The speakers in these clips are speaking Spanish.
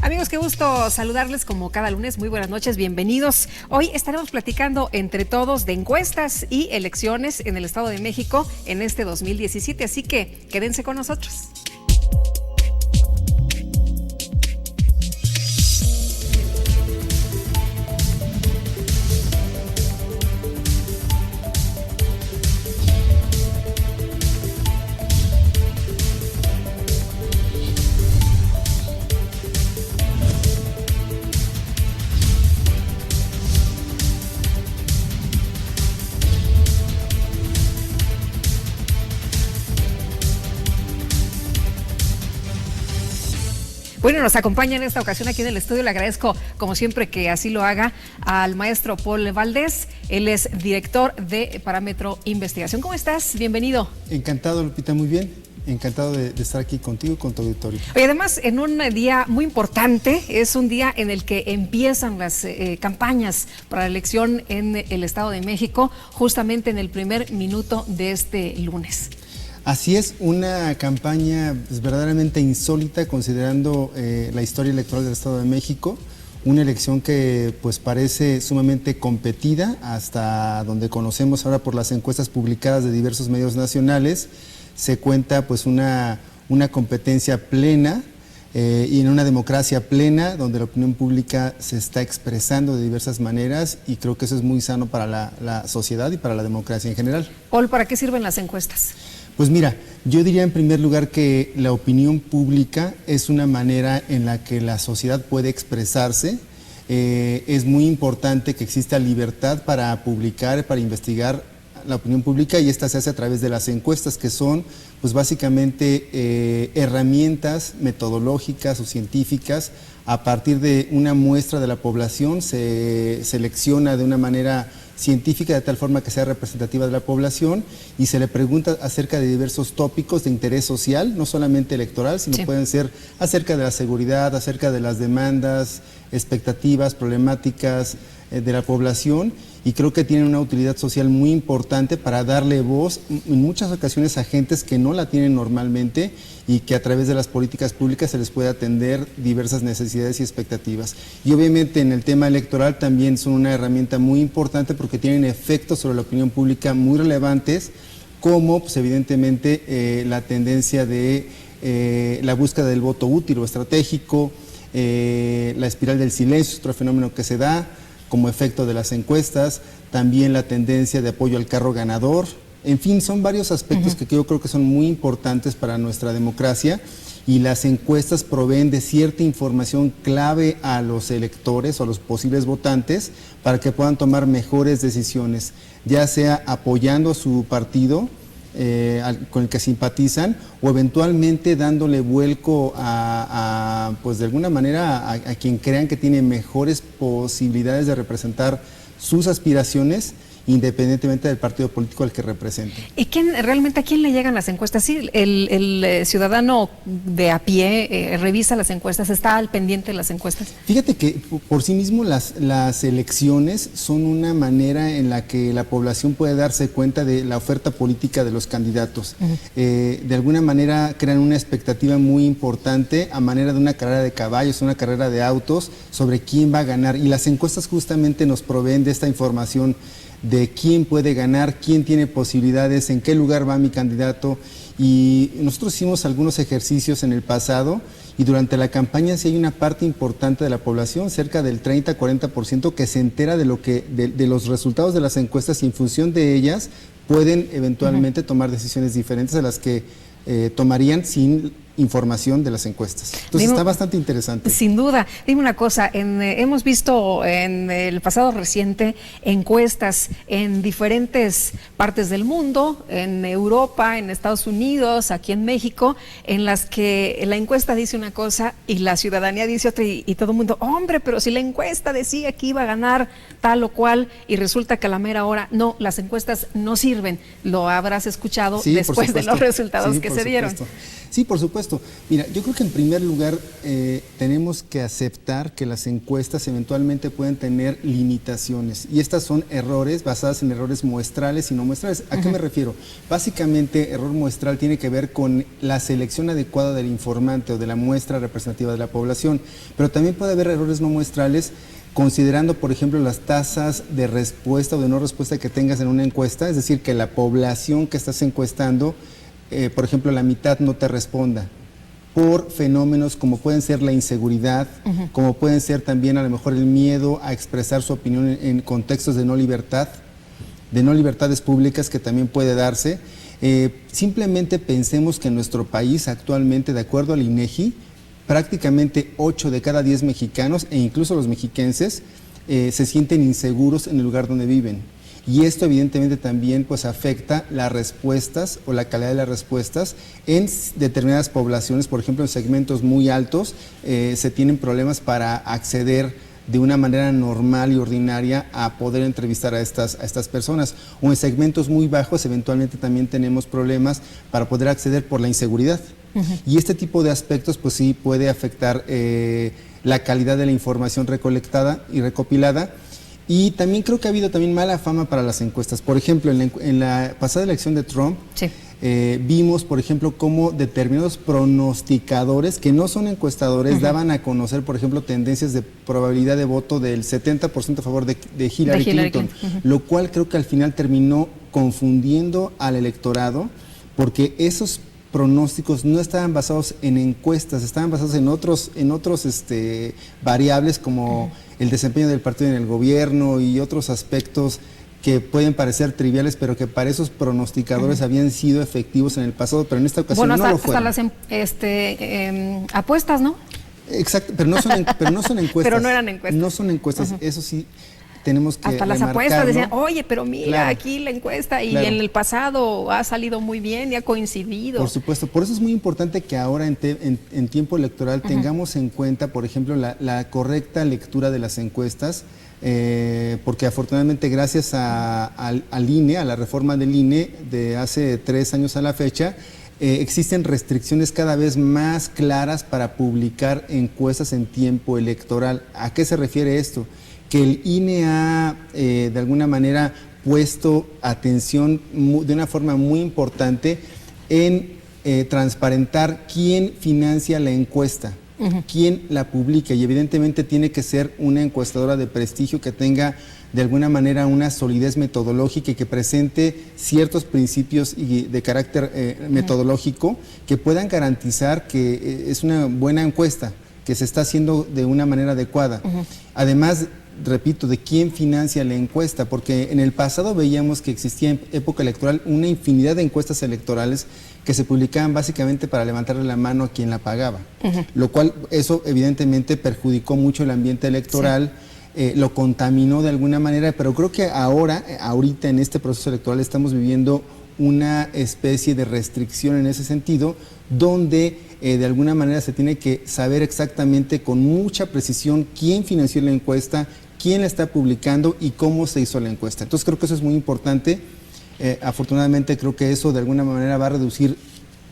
Amigos, qué gusto saludarles como cada lunes. Muy buenas noches, bienvenidos. Hoy estaremos platicando entre todos de encuestas y elecciones en el Estado de México en este 2017, así que quédense con nosotros. Bueno, nos acompaña en esta ocasión aquí en el estudio. Le agradezco, como siempre, que así lo haga al maestro Paul Valdés. Él es director de Parámetro Investigación. ¿Cómo estás? Bienvenido. Encantado, Lupita, muy bien. Encantado de estar aquí contigo, con tu auditorio. Y además, en un día muy importante, es un día en el que empiezan las campañas para la elección en el Estado de México, justamente en el primer minuto de este lunes. Así es, una campaña verdaderamente insólita considerando la historia electoral del Estado de México, una elección que pues parece sumamente competida hasta donde conocemos ahora por las encuestas publicadas de diversos medios nacionales. Se cuenta pues una competencia plena y en una democracia plena donde la opinión pública se está expresando de diversas maneras y creo que eso es muy sano para la sociedad y para la democracia en general. Paul, ¿para qué sirven las encuestas? Pues mira, yo diría en primer lugar que la opinión pública es una manera en la que la sociedad puede expresarse. Es muy importante que exista libertad para publicar, para investigar la opinión pública, y esta se hace a través de las encuestas, que son pues básicamente herramientas metodológicas o científicas. A partir de una muestra de la población se selecciona de una manera científica de tal forma que sea representativa de la población y se le pregunta acerca de diversos tópicos de interés social, no solamente electoral, sino pueden ser acerca de la seguridad, acerca de las demandas, expectativas, problemáticas de la población, y creo que tienen una utilidad social muy importante para darle voz en muchas ocasiones a gentes que no la tienen normalmente y que a través de las políticas públicas se les puede atender diversas necesidades y expectativas. Y obviamente en el tema electoral también son una herramienta muy importante porque tienen efectos sobre la opinión pública muy relevantes, como pues, evidentemente la tendencia de la búsqueda del voto útil o estratégico, la espiral del silencio, otro fenómeno que se da como efecto de las encuestas, también la tendencia de apoyo al carro ganador. En fin, son varios aspectos que yo creo que son muy importantes para nuestra democracia, y las encuestas proveen de cierta información clave a los electores o a los posibles votantes para que puedan tomar mejores decisiones, ya sea apoyando a su partido con el que simpatizan o eventualmente dándole vuelco pues de alguna manera a quien crean que tiene mejores posibilidades de representar sus aspiraciones, independientemente del partido político al que represente. ¿Y realmente a quién le llegan las encuestas? Sí, el ciudadano de a pie revisa las encuestas, está al pendiente de las encuestas. Fíjate que por sí mismo las elecciones son una manera en la que la población puede darse cuenta de la oferta política de los candidatos. De alguna manera crean una expectativa muy importante a manera de una carrera de caballos, una carrera de autos, sobre quién va a ganar, y las encuestas justamente nos proveen de esta información de quién puede ganar, quién tiene posibilidades, en qué lugar va mi candidato. Y nosotros hicimos algunos ejercicios en el pasado y durante la campaña sí hay una parte importante de la población, cerca del 30-40%, que se entera de los resultados de las encuestas y en función de ellas pueden eventualmente tomar decisiones diferentes a las que tomarían sin información de las encuestas. Entonces está bastante interesante. Sin duda. Dime una cosa, hemos visto en el pasado reciente encuestas en diferentes partes del mundo, en Europa, en Estados Unidos, aquí en México, en las que la encuesta dice una cosa y la ciudadanía dice otra, y todo el mundo, hombre, pero si la encuesta decía que iba a ganar tal o cual y resulta que a la mera hora, no, las encuestas no sirven. Lo habrás escuchado después de los resultados que se dieron. Sí, por supuesto. supuesto. Mira, yo creo que en primer lugar tenemos que aceptar que las encuestas eventualmente pueden tener limitaciones y estas son errores basadas en errores muestrales y no muestrales. ¿A qué me refiero? Básicamente, error muestral tiene que ver con la selección adecuada del informante o de la muestra representativa de la población, pero también puede haber errores no muestrales considerando, por ejemplo, las tasas de respuesta o de no respuesta que tengas en una encuesta, es decir, que la población que estás encuestando, por ejemplo, la mitad no te responda, por fenómenos como pueden ser la inseguridad, como pueden ser también a lo mejor el miedo a expresar su opinión en contextos de no libertades públicas que también puede darse. Simplemente pensemos que en nuestro país actualmente, de acuerdo al INEGI, prácticamente 8 de cada 10 mexicanos, e incluso los mexiquenses, se sienten inseguros en el lugar donde viven. Y esto evidentemente también pues afecta las respuestas o la calidad de las respuestas en determinadas poblaciones. Por ejemplo, en segmentos muy altos se tienen problemas para acceder de una manera normal y ordinaria a poder entrevistar a estas personas. O en segmentos muy bajos eventualmente también tenemos problemas para poder acceder por la inseguridad. Y este tipo de aspectos pues sí puede afectar la calidad de la información recolectada y recopilada. Y también creo que ha habido también mala fama para las encuestas. Por ejemplo, en la pasada elección de Trump, sí, vimos, por ejemplo, cómo determinados pronosticadores, que no son encuestadores, daban a conocer, por ejemplo, tendencias de probabilidad de voto del 70% a favor de Hillary Clinton, lo cual creo que al final terminó confundiendo al electorado, porque esos pronósticos no estaban basados en encuestas, estaban basados en otros variables como el desempeño del partido en el gobierno y otros aspectos que pueden parecer triviales, pero que para esos pronosticadores habían sido efectivos en el pasado, pero en esta ocasión no lo fueron. Hasta las apuestas, ¿no? Exacto, pero no son encuestas. Pero no eran encuestas. No son encuestas, eso sí. Tenemos que hasta las apuestas decían, oye, pero mira, claro, aquí la encuesta y claro, en el pasado ha salido muy bien y ha coincidido. Por supuesto, por eso es muy importante que ahora en tiempo electoral tengamos en cuenta, por ejemplo, la correcta lectura de las encuestas, porque afortunadamente gracias al INE, a la reforma del INE de hace 3 años a la fecha, existen restricciones cada vez más claras para publicar encuestas en tiempo electoral. ¿A qué se refiere esto? Que el INE ha de alguna manera puesto atención de una forma muy importante en transparentar quién financia la encuesta, quién la publica, y evidentemente tiene que ser una encuestadora de prestigio que tenga de alguna manera una solidez metodológica y que presente ciertos principios de carácter metodológico que puedan garantizar que es una buena encuesta, que se está haciendo de una manera adecuada. Además, repito, de quién financia la encuesta, porque en el pasado veíamos que existía en época electoral una infinidad de encuestas electorales que se publicaban básicamente para levantarle la mano a quien la pagaba, lo cual eso evidentemente perjudicó mucho el ambiente electoral, lo contaminó de alguna manera, pero creo que ahorita en este proceso electoral estamos viviendo una especie de restricción en ese sentido, donde de alguna manera se tiene que saber exactamente con mucha precisión quién financió la encuesta, quién la está publicando y cómo se hizo la encuesta. Entonces creo que eso es muy importante. Afortunadamente creo que eso de alguna manera va a reducir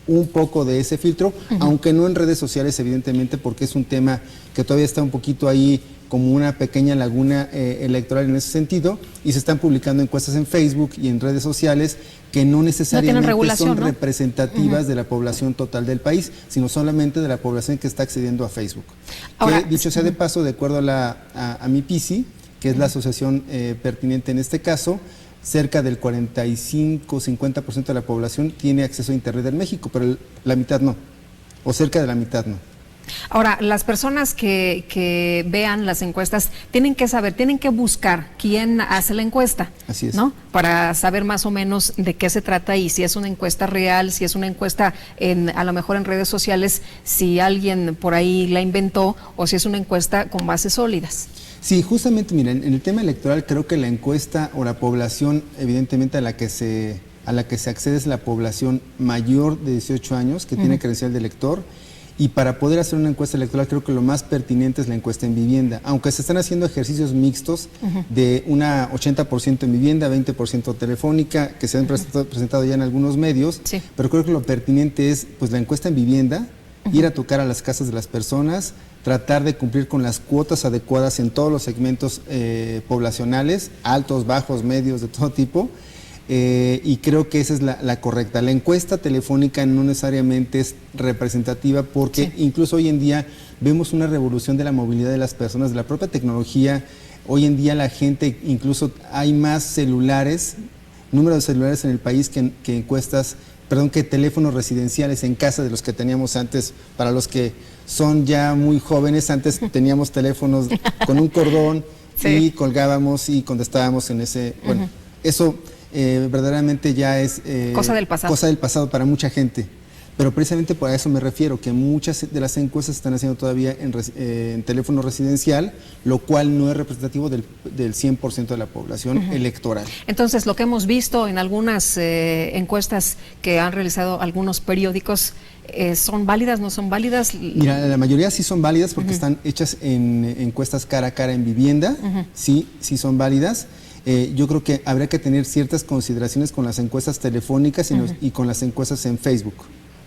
un poco de ese filtro, aunque no en redes sociales evidentemente, porque es un tema que todavía está un poquito ahí como una pequeña laguna electoral en ese sentido, y se están publicando encuestas en Facebook y en redes sociales que no necesariamente son representativas de la población total del país, sino solamente de la población que está accediendo a Facebook. Ahora, que, dicho sea de paso, de acuerdo a mi PISI, que es la asociación pertinente en este caso, cerca del 45-50% de la población tiene acceso a Internet en México, pero la mitad no, o cerca de la mitad no. Ahora, las personas que vean las encuestas tienen que saber, tienen que buscar quién hace la encuesta. Así es. ¿No? Para saber más o menos de qué se trata y si es una encuesta real, si es una encuesta a lo mejor en redes sociales, si alguien por ahí la inventó o si es una encuesta con bases sólidas. Sí, justamente, miren, en el tema electoral creo que la encuesta o la población, evidentemente a la que se accede es la población mayor de 18 años que tiene credencial de elector. Y para poder hacer una encuesta electoral creo que lo más pertinente es la encuesta en vivienda, aunque se están haciendo ejercicios mixtos de una 80% en vivienda, 20% telefónica, que se han presentado ya en algunos medios, pero creo que lo pertinente es pues la encuesta en vivienda, ir a tocar a las casas de las personas, tratar de cumplir con las cuotas adecuadas en todos los segmentos poblacionales, altos, bajos, medios, de todo tipo, y creo que esa es la correcta. La encuesta telefónica no necesariamente es representativa porque incluso hoy en día vemos una revolución de la movilidad de las personas, de la propia tecnología. Hoy en día la gente, incluso hay más celulares, número de celulares en el país que teléfonos residenciales en casa de los que teníamos antes. Para los que son ya muy jóvenes, antes teníamos teléfonos con un cordón y colgábamos y contestábamos en ese... Bueno, eso verdaderamente ya es... cosa del pasado. Cosa del pasado para mucha gente. Pero precisamente por eso me refiero, que muchas de las encuestas se están haciendo todavía en teléfono residencial, lo cual no es representativo del 100% de la población electoral. Entonces, lo que hemos visto en algunas encuestas que han realizado algunos periódicos, ¿son válidas, no son válidas? Mira, la mayoría sí son válidas porque están hechas en encuestas cara a cara en vivienda, sí son válidas. Yo creo que habría que tener ciertas consideraciones con las encuestas telefónicas y con las encuestas en Facebook.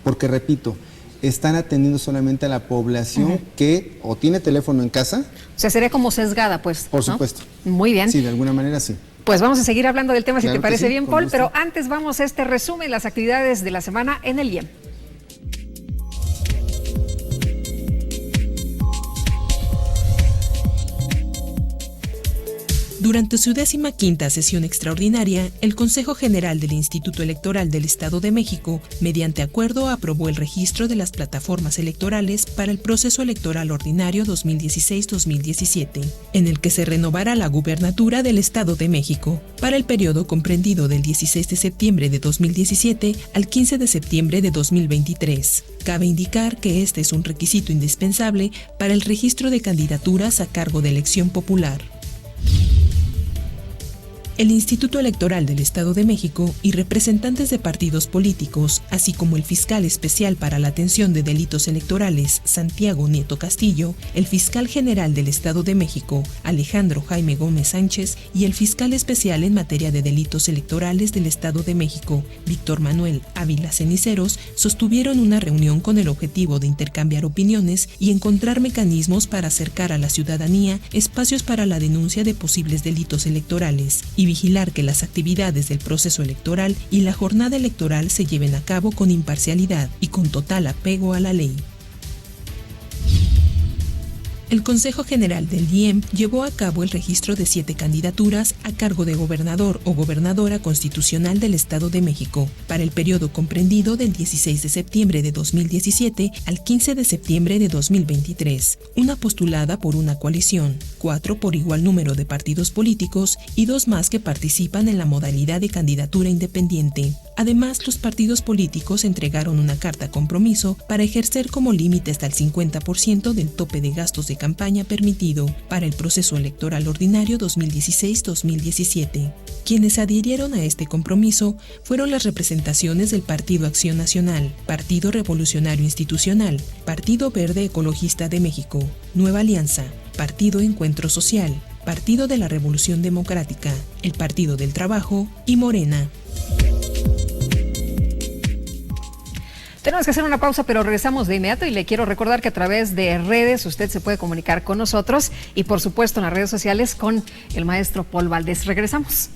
Porque, repito, están atendiendo solamente a la población que o tiene teléfono en casa. O sea, sería como sesgada, pues. Por supuesto. Muy bien. Sí, de alguna manera sí. Pues vamos a seguir hablando del tema, claro, si te parece bien, Paul, gusto. Pero antes vamos a este resumen, las actividades de la semana en el IEM. Durante su 15ª sesión extraordinaria, el Consejo General del Instituto Electoral del Estado de México, mediante acuerdo, aprobó el registro de las plataformas electorales para el proceso electoral ordinario 2016-2017, en el que se renovará la gubernatura del Estado de México, para el periodo comprendido del 16 de septiembre de 2017 al 15 de septiembre de 2023. Cabe indicar que este es un requisito indispensable para el registro de candidaturas a cargo de elección popular. El Instituto Electoral del Estado de México y representantes de partidos políticos, así como el fiscal especial para la atención de delitos electorales, Santiago Nieto Castillo, el fiscal general del Estado de México, Alejandro Jaime Gómez Sánchez, y el fiscal especial en materia de delitos electorales del Estado de México, Víctor Manuel Ávila Ceniceros, sostuvieron una reunión con el objetivo de intercambiar opiniones y encontrar mecanismos para acercar a la ciudadanía espacios para la denuncia de posibles delitos electorales y vigilar que las actividades del proceso electoral y la jornada electoral se lleven a cabo con imparcialidad y con total apego a la ley. El Consejo General del IEM llevó a cabo el registro de 7 candidaturas a cargo de gobernador o gobernadora constitucional del Estado de México para el periodo comprendido del 16 de septiembre de 2017 al 15 de septiembre de 2023, una postulada por una coalición, 4 por igual número de partidos políticos y 2 más que participan en la modalidad de candidatura independiente. Además, los partidos políticos entregaron una carta compromiso para ejercer como límite hasta el 50% del tope de gastos de campaña permitido para el proceso electoral ordinario 2016-2017. Quienes adhirieron a este compromiso fueron las representaciones del Partido Acción Nacional, Partido Revolucionario Institucional, Partido Verde Ecologista de México, Nueva Alianza, Partido Encuentro Social, Partido de la Revolución Democrática, el Partido del Trabajo y Morena. Tenemos que hacer una pausa, pero regresamos de inmediato y le quiero recordar que a través de redes usted se puede comunicar con nosotros y por supuesto en las redes sociales con el maestro Paul Valdés. Regresamos.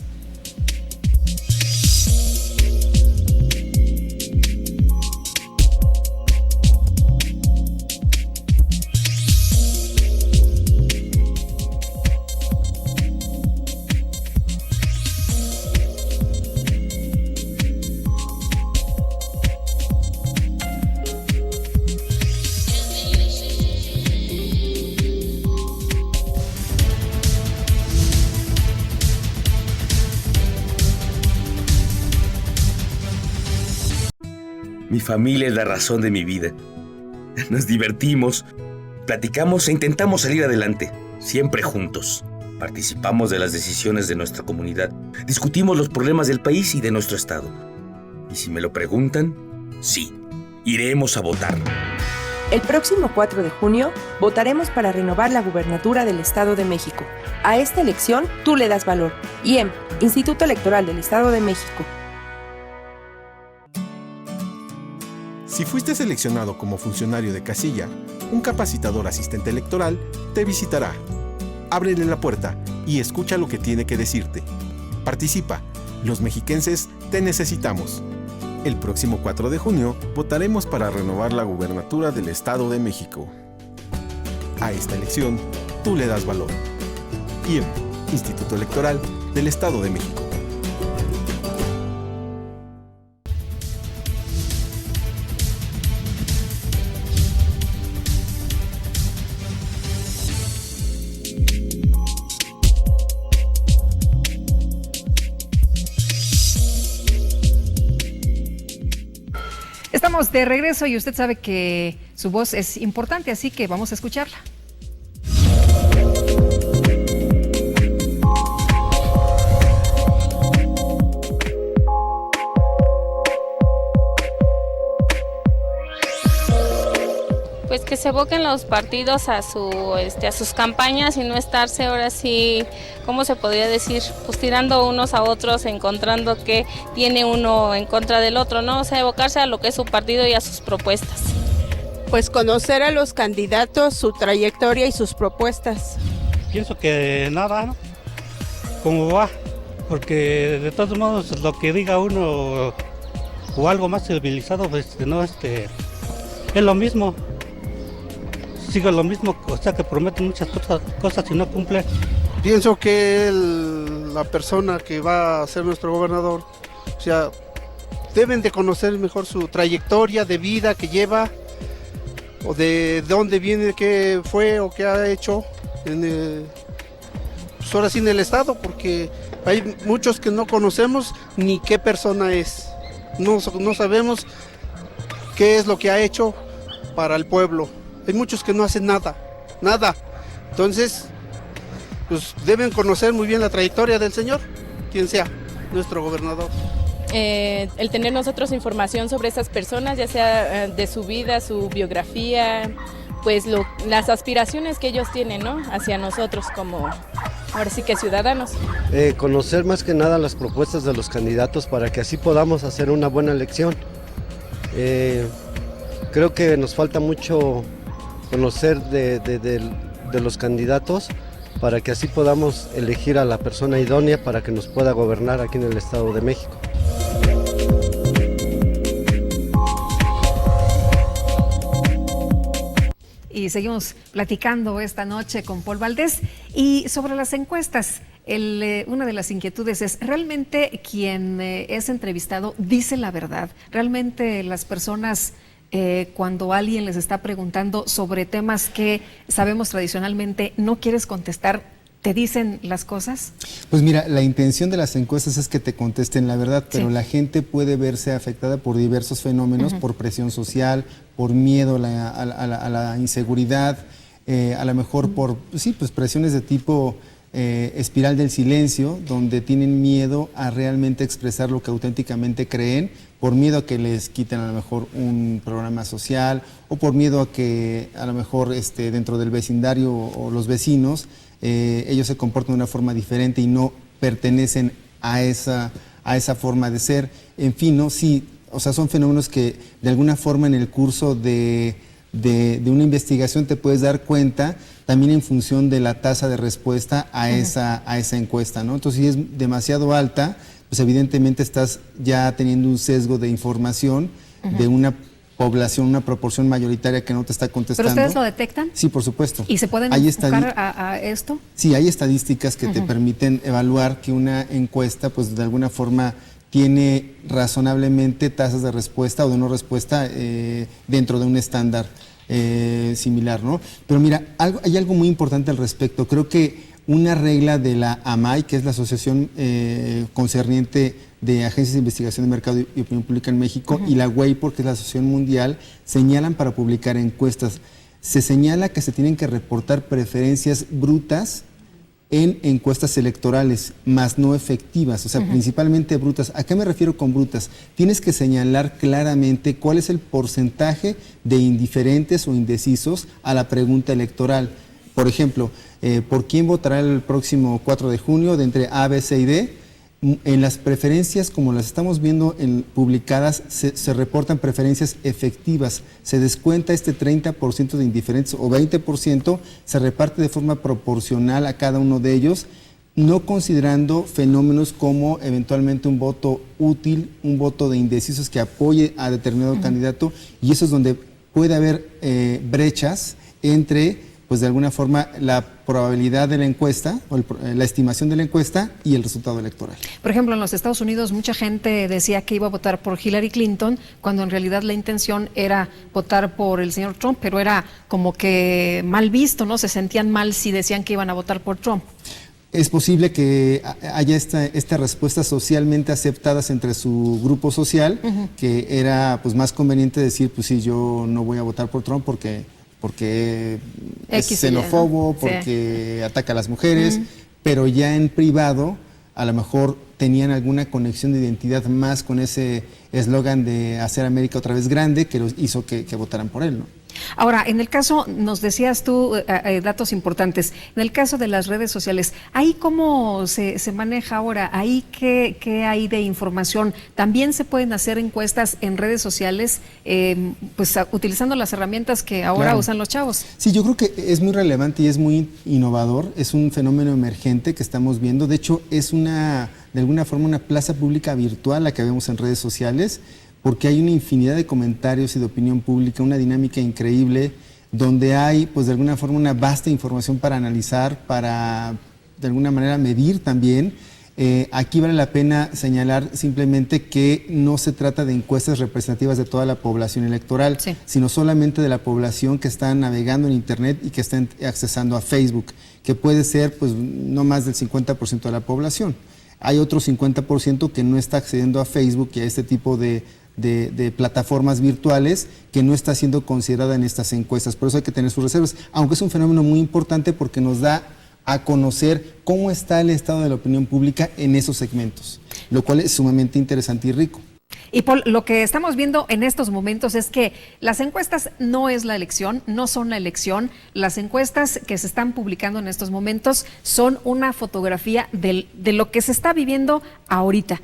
Mi familia es la razón de mi vida. Nos divertimos, platicamos e intentamos salir adelante, siempre juntos. Participamos de las decisiones de nuestra comunidad, discutimos los problemas del país y de nuestro estado. Y si me lo preguntan, sí, iremos a votar. El próximo 4 de junio votaremos para renovar la gubernatura del Estado de México. A esta elección tú le das valor. IEM, Instituto Electoral del Estado de México. Si fuiste seleccionado como funcionario de casilla, un capacitador asistente electoral te visitará. Ábrele la puerta y escucha lo que tiene que decirte. Participa. Los mexiquenses te necesitamos. El próximo 4 de junio votaremos para renovar la gubernatura del Estado de México. A esta elección, tú le das valor. IEM, Instituto Electoral del Estado de México. Estamos de regreso y usted sabe que su voz es importante, así que vamos a escucharla. Pues que se evoquen los partidos a sus campañas y no estarse ahora sí, ¿cómo se podría decir? Pues tirando unos a otros, encontrando que tiene uno en contra del otro, ¿no? O sea, evocarse a lo que es su partido y a sus propuestas. Pues conocer a los candidatos, su trayectoria y sus propuestas. Pienso que nada, ¿no? ¿Cómo va? Porque de todos modos lo que diga uno o algo más civilizado, pues no, es lo mismo. Sigue lo mismo, o sea que prometen muchas cosas y no cumplen. Pienso que la persona que va a ser nuestro gobernador, o sea, deben de conocer mejor su trayectoria de vida que lleva, o de dónde viene, qué fue o qué ha hecho, pues ahora sí en el estado, porque hay muchos que no conocemos ni qué persona es, no sabemos qué es lo que ha hecho para el pueblo. Hay muchos que no hacen nada. Entonces, pues deben conocer muy bien la trayectoria del señor, quien sea nuestro gobernador. El tener nosotros información sobre esas personas, ya sea de su vida, su biografía, pues las aspiraciones que ellos tienen, ¿no? Hacia nosotros como, ahora sí que ciudadanos. Conocer más que nada las propuestas de los candidatos para que así podamos hacer una buena elección. Creo que nos falta mucho conocer de los candidatos para que así podamos elegir a la persona idónea para que nos pueda gobernar aquí en el Estado de México. Y seguimos platicando esta noche con Paul Valdés y sobre las encuestas. Una de las inquietudes es, ¿realmente quien es entrevistado dice la verdad? ¿Realmente las personas cuando alguien les está preguntando sobre temas que sabemos tradicionalmente no quieres contestar, te dicen las cosas? Pues mira, la intención de las encuestas es que te contesten la verdad, pero la gente puede verse afectada por diversos fenómenos, por presión social, por miedo a la inseguridad, a lo mejor por pues presiones de tipo espiral del silencio, donde tienen miedo a realmente expresar lo que auténticamente creen, por miedo a que les quiten a lo mejor un programa social, o por miedo a que a lo mejor dentro del vecindario o los vecinos ellos se comportan de una forma diferente y no pertenecen a esa forma de ser. En fin, ¿no? Sí, o sea, son fenómenos que de alguna forma en el curso de una investigación te puedes dar cuenta también en función de la tasa de respuesta a esa encuesta, ¿no? Entonces, si es demasiado alta, pues evidentemente estás ya teniendo un sesgo de información de una población, una proporción mayoritaria que no te está contestando. ¿Pero ustedes lo detectan? Sí, por supuesto. ¿Y se pueden enfocar a esto? Sí, hay estadísticas que te permiten evaluar que una encuesta, pues de alguna forma tiene razonablemente tasas de respuesta o de no respuesta dentro de un estándar similar, ¿no? Pero mira, hay algo muy importante al respecto. Creo que una regla de la AMAI, que es la Asociación Concerniente de Agencias de Investigación de Mercado y Opinión Pública en México, y la WEIPOR, que es la Asociación Mundial, señalan para publicar encuestas. Se señala que se tienen que reportar preferencias brutas en encuestas electorales, más no efectivas, o sea, principalmente brutas. ¿A qué me refiero con brutas? Tienes que señalar claramente cuál es el porcentaje de indiferentes o indecisos a la pregunta electoral. Por ejemplo, ¿por quién votará el próximo 4 de junio de entre A, B, C y D? En las preferencias, como las estamos viendo publicadas, se reportan preferencias efectivas. Se descuenta este 30% de indiferentes o 20%, se reparte de forma proporcional a cada uno de ellos, no considerando fenómenos como eventualmente un voto útil, un voto de indecisos que apoye a determinado candidato, y eso es donde puede haber brechas entre, pues de alguna forma, la probabilidad de la encuesta o la estimación de la encuesta y el resultado electoral. Por ejemplo, en los Estados Unidos mucha gente decía que iba a votar por Hillary Clinton, cuando en realidad la intención era votar por el señor Trump, pero era como que mal visto, ¿no? Se sentían mal si decían que iban a votar por Trump. Es posible que haya esta respuesta socialmente aceptadas entre su grupo social, que era pues más conveniente decir, pues sí, yo no voy a votar por Trump porque es xenófobo, porque ataca a las mujeres, pero ya en privado a lo mejor tenían alguna conexión de identidad más con ese eslogan de hacer América otra vez grande, que los hizo que votaran por él, ¿no? Ahora, en el caso, nos decías tú datos importantes, en el caso de las redes sociales, ¿ahí cómo se maneja ahora? ¿Ahí qué hay de información? ¿También se pueden hacer encuestas en redes sociales, pues utilizando las herramientas que ahora usan los chavos? Sí, yo creo que es muy relevante y es muy innovador, es un fenómeno emergente que estamos viendo, de hecho es de alguna forma una plaza pública virtual la que vemos en redes sociales, porque hay una infinidad de comentarios y de opinión pública, una dinámica increíble, donde hay, pues de alguna forma, una vasta información para analizar, para de alguna manera medir también. Aquí vale la pena señalar simplemente que no se trata de encuestas representativas de toda la población electoral, sino solamente de la población que está navegando en Internet y que está accesando a Facebook, que puede ser pues no más del 50% de la población. Hay otro 50% que no está accediendo a Facebook y a este tipo de plataformas virtuales que no está siendo considerada en estas encuestas. Por eso hay que tener sus reservas, aunque es un fenómeno muy importante porque nos da a conocer cómo está el estado de la opinión pública en esos segmentos, lo cual es sumamente interesante y rico. Y Paul, lo que estamos viendo en estos momentos es que las encuestas no es la elección, no son la elección. Las encuestas que se están publicando en estos momentos son una fotografía de lo que se está viviendo ahorita.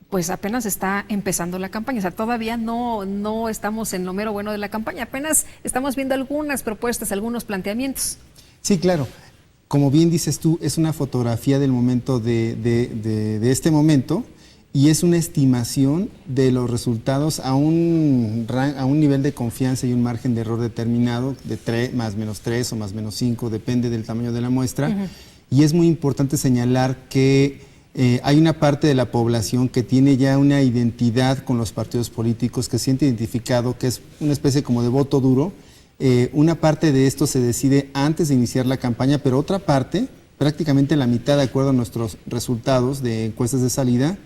Pues apenas está empezando la campaña, o sea, todavía no estamos en lo mero bueno de la campaña, apenas estamos viendo algunas propuestas, algunos planteamientos. Sí, claro. Como bien dices tú, es una fotografía del momento de este momento y es una estimación de los resultados a un nivel de confianza y un margen de error determinado de más menos 3 o más menos 5, depende del tamaño de la muestra. Y es muy importante señalar que hay una parte de la población que tiene ya una identidad con los partidos políticos, que se siente identificado, que es una especie como de voto duro. Una parte de esto se decide antes de iniciar la campaña, pero otra parte, prácticamente la mitad de acuerdo a nuestros resultados de encuestas de salida,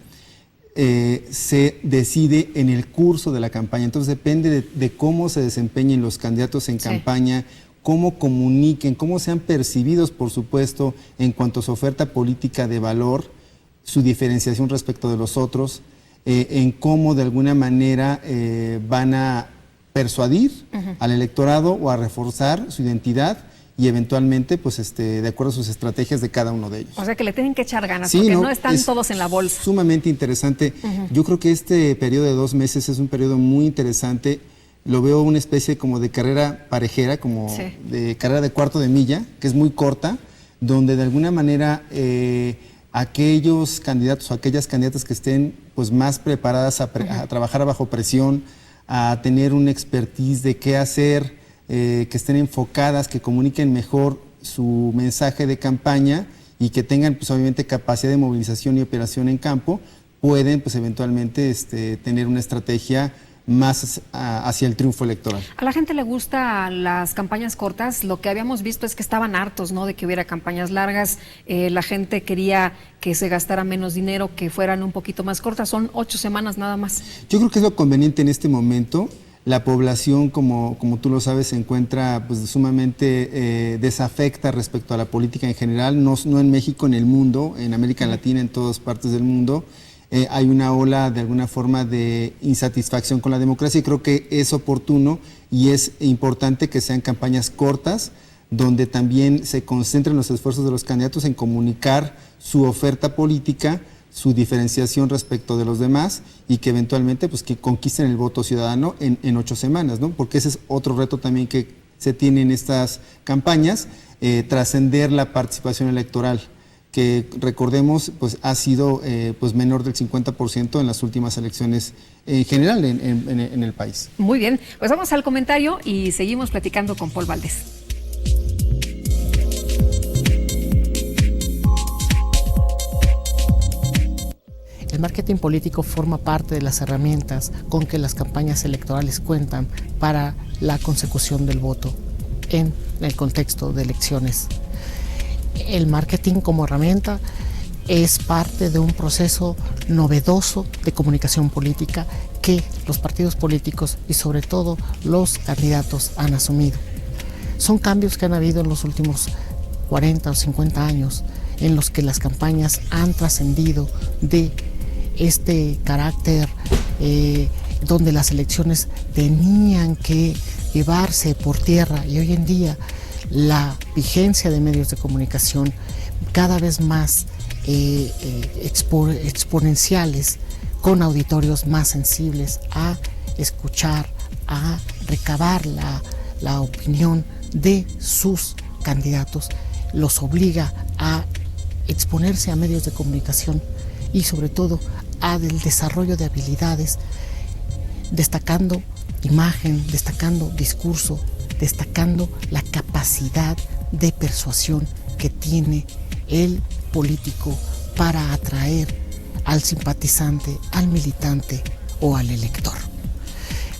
se decide en el curso de la campaña. Entonces depende de cómo se desempeñen los candidatos en campaña, cómo comuniquen, cómo sean percibidos, por supuesto, en cuanto a su oferta política de valor, su diferenciación respecto de los otros, en cómo de alguna manera van a persuadir al electorado o a reforzar su identidad y eventualmente pues de acuerdo a sus estrategias de cada uno de ellos. O sea que le tienen que echar ganas, porque no están todos en la bolsa. Sumamente interesante. Yo creo que este periodo de 2 meses es un periodo muy interesante. Lo veo una especie como de carrera parejera, como de carrera de cuarto de milla, que es muy corta, donde de alguna manera aquellos candidatos o aquellas candidatas que estén pues más preparadas a trabajar bajo presión, a tener un expertise de qué hacer, que estén enfocadas, que comuniquen mejor su mensaje de campaña y que tengan pues obviamente capacidad de movilización y operación en campo, pueden pues eventualmente tener una estrategia más hacia el triunfo electoral. A la gente le gustan las campañas cortas. Lo que habíamos visto es que estaban hartos, ¿no?, de que hubiera campañas largas. La gente quería que se gastara menos dinero, que fueran un poquito más cortas. Son 8 semanas nada más. Yo creo que es lo conveniente en este momento. La población, como tú lo sabes, se encuentra pues sumamente desafecta respecto a la política en general, no en México, en el mundo, en América Latina, en todas partes del mundo. Hay una ola de alguna forma de insatisfacción con la democracia y creo que es oportuno y es importante que sean campañas cortas, donde también se concentren los esfuerzos de los candidatos en comunicar su oferta política su diferenciación respecto de los demás y que eventualmente pues que conquisten el voto ciudadano en 8 semanas, ¿no? Porque ese es otro reto también que se tiene en estas campañas, trascender la participación electoral, que recordemos pues ha sido pues menor del 50% en las últimas elecciones en general en el país. Muy bien, pues vamos al comentario y seguimos platicando con Paul Valdés. El marketing político forma parte de las herramientas con que las campañas electorales cuentan para la consecución del voto en el contexto de elecciones. El marketing como herramienta es parte de un proceso novedoso de comunicación política que los partidos políticos y sobre todo los candidatos han asumido. Son cambios que han habido en los últimos 40 o 50 años en los que las campañas han trascendido de este carácter donde las elecciones tenían que llevarse por tierra y hoy en día la vigencia de medios de comunicación cada vez más exponenciales, con auditorios más sensibles a escuchar, a recabar la opinión de sus candidatos, los obliga a exponerse a medios de comunicación y sobre todo al desarrollo de habilidades, destacando imagen, destacando discurso, destacando la capacidad de persuasión que tiene el político para atraer al simpatizante, al militante o al elector.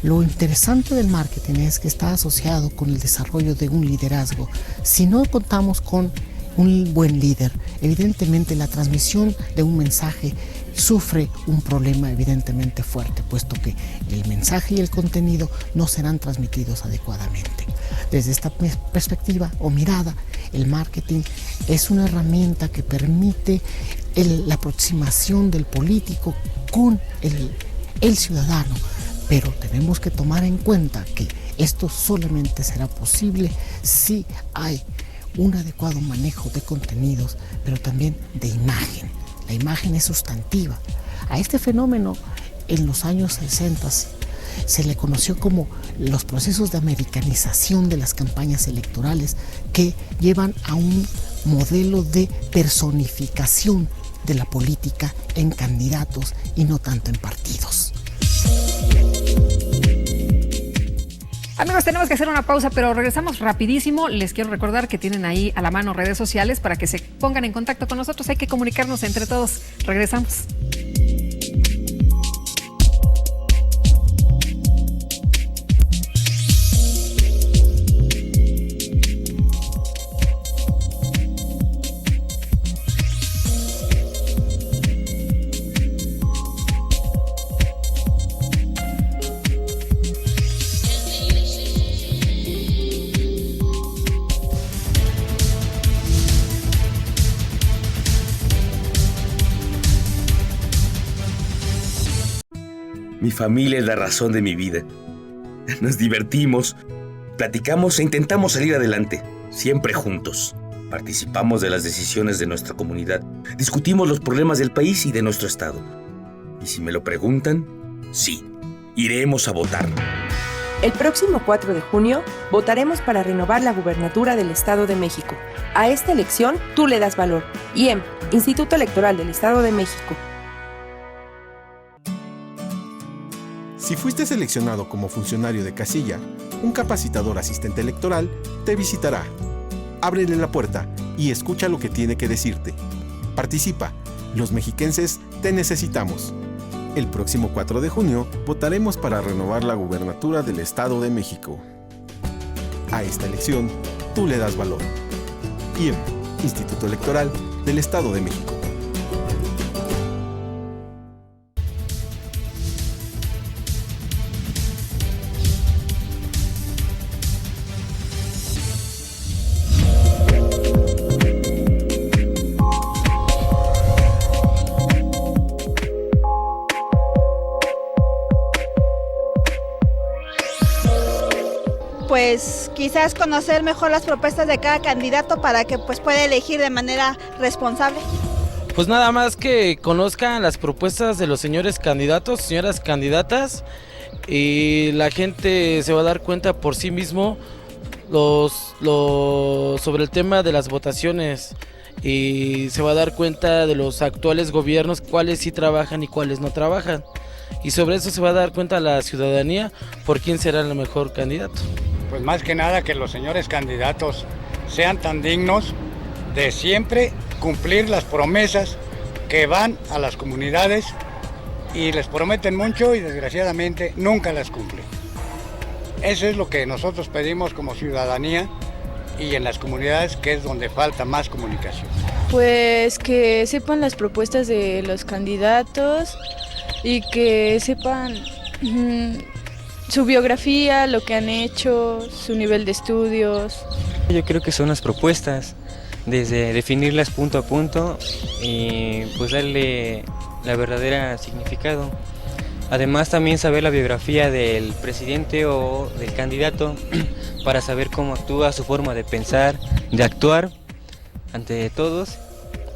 Lo interesante del marketing es que está asociado con el desarrollo de un liderazgo. Si no contamos con un buen líder, evidentemente la transmisión de un mensaje sufre un problema evidentemente fuerte, puesto que el mensaje y el contenido no serán transmitidos adecuadamente. Desde esta perspectiva o mirada, el marketing es una herramienta que permite la aproximación del político con el ciudadano, pero tenemos que tomar en cuenta que esto solamente será posible si hay un adecuado manejo de contenidos, pero también de imagen. La imagen es sustantiva. A este fenómeno en los años 60 se le conoció como los procesos de americanización de las campañas electorales que llevan a un modelo de personificación de la política en candidatos y no tanto en partidos. Amigos, tenemos que hacer una pausa, pero regresamos rapidísimo. Les quiero recordar que tienen ahí a la mano redes sociales para que se pongan en contacto con nosotros. Hay que comunicarnos entre todos. Regresamos. Mi familia es la razón de mi vida. Nos divertimos, platicamos e intentamos salir adelante, siempre juntos. Participamos de las decisiones de nuestra comunidad, discutimos los problemas del país y de nuestro estado. Y si me lo preguntan, sí, iremos a votar. El próximo 4 de junio votaremos para renovar la gubernatura del Estado de México. A esta elección tú le das valor. IEM, Instituto Electoral del Estado de México. Si fuiste seleccionado como funcionario de casilla, un capacitador asistente electoral te visitará. Ábrele la puerta y escucha lo que tiene que decirte. Participa. Los mexiquenses te necesitamos. El próximo 4 de junio votaremos para renovar la gubernatura del Estado de México. A esta elección, tú le das valor. IEM, Instituto Electoral del Estado de México. Pues quizás conocer mejor las propuestas de cada candidato para que pues pueda elegir de manera responsable. Pues nada más que conozcan las propuestas de los señores candidatos, señoras candidatas, y la gente se va a dar cuenta por sí mismo sobre el tema de las votaciones, y se va a dar cuenta de los actuales gobiernos, cuáles sí trabajan y cuáles no trabajan. Y sobre eso se va a dar cuenta la ciudadanía por quién será el mejor candidato. Pues más que nada que los señores candidatos sean tan dignos de siempre cumplir las promesas que van a las comunidades y les prometen mucho y desgraciadamente nunca las cumplen. Eso es lo que nosotros pedimos como ciudadanía y en las comunidades, que es donde falta más comunicación. Pues que sepan las propuestas de los candidatos y que sepan su biografía, lo que han hecho, su nivel de estudios. Yo creo que son las propuestas, desde definirlas punto a punto y pues darle la verdadera significado. Además también saber la biografía del presidente o del candidato para saber cómo actúa, su forma de pensar, de actuar ante todos,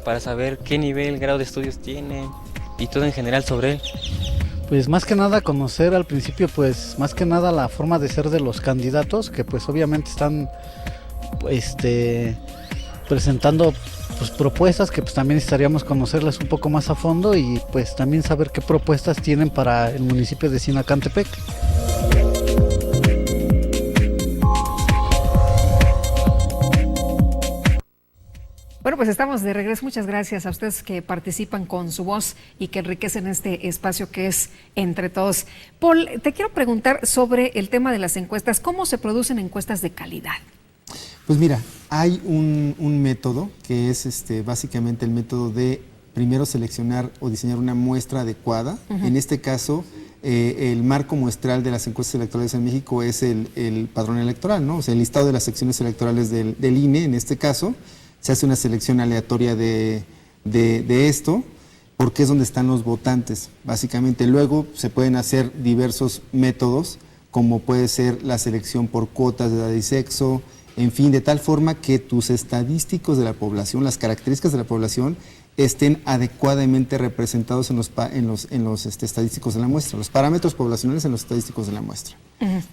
para saber qué nivel, grado de estudios tiene y todo en general sobre él. Pues más que nada conocer al principio, pues más que nada la forma de ser de los candidatos, que pues obviamente están presentando pues propuestas que pues también necesitaríamos conocerlas un poco más a fondo y pues también saber qué propuestas tienen para el municipio de Sinacantepec. Bueno, pues estamos de regreso. Muchas gracias a ustedes que participan con su voz y que enriquecen este espacio que es Entre Todos. Paul, te quiero preguntar sobre el tema de las encuestas. ¿Cómo se producen encuestas de calidad? Pues mira, hay un método que es básicamente el método de primero seleccionar o diseñar una muestra adecuada. En este caso, el marco muestral de las encuestas electorales en México es el padrón electoral, ¿no? O sea, el listado de las secciones electorales del INE, en este caso. Se hace una selección aleatoria de esto, porque es donde están los votantes, básicamente. Luego se pueden hacer diversos métodos, como puede ser la selección por cuotas de edad y sexo, en fin, de tal forma que tus estadísticos de la población, las características de la población, estén adecuadamente representados en los estadísticos de la muestra, los parámetros poblacionales en los estadísticos de la muestra.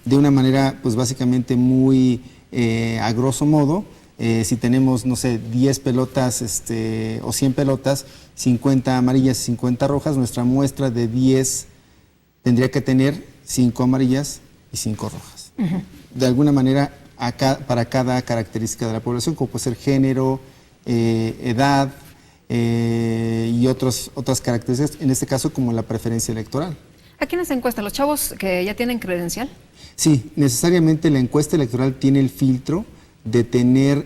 De una manera, pues básicamente muy a grosso modo. Si tenemos, no sé, 10 pelotas o 100 pelotas, 50 amarillas y 50 rojas, nuestra muestra de 10 tendría que tener 5 amarillas y 5 rojas. De alguna manera, para cada característica de la población, como puede ser género, edad y otras características, en este caso como la preferencia electoral. ¿A quiénes se encuestan? ¿Los chavos que ya tienen credencial? Sí, necesariamente la encuesta electoral tiene el filtro de tener